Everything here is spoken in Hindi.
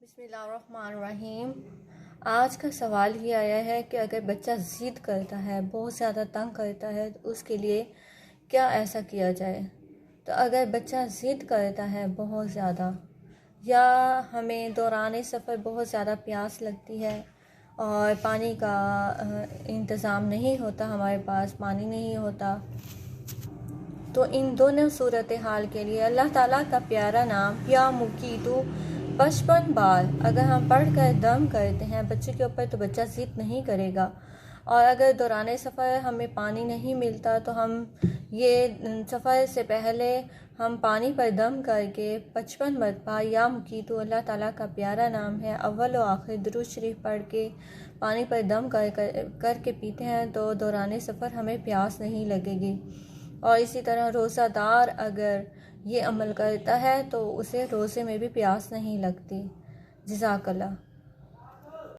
बिस्मिल्लाहिर्रहमानिर्रहीम। आज का सवाल ये आया है कि अगर बच्चा ज़िद करता है, बहुत ज़्यादा तंग करता है, तो उसके लिए क्या ऐसा किया जाए। तो अगर बच्चा ज़िद करता है बहुत ज़्यादा, या हमें दौरान सफ़र बहुत ज़्यादा प्यास लगती है और पानी का इंतज़ाम नहीं होता, हमारे पास पानी नहीं होता, तो इन दोनों सूरत हाल के लिए अल्लाह ताला का प्यारा नाम या मुकीतु 55 बार अगर हम पढ़ कर दम करते हैं बच्चे के ऊपर, तो बच्चा ज़िद नहीं करेगा। और अगर दौरान सफ़र हमें पानी नहीं मिलता, तो हम ये सफ़र से पहले हम पानी पर दम करके 55 मरतबा या मुकीतु, अल्लाह ताला का प्यारा नाम है, अव्वल व आखिर दुरूद शरीफ पढ़ के पानी पर दम करके पीते हैं, तो दौरान सफ़र हमें प्यास नहीं लगेगी। और इसी तरह रोज़ादार अगर ये अमल करता है तो उसे रोज़े में भी प्यास नहीं लगती। जज़ाकल्लाह।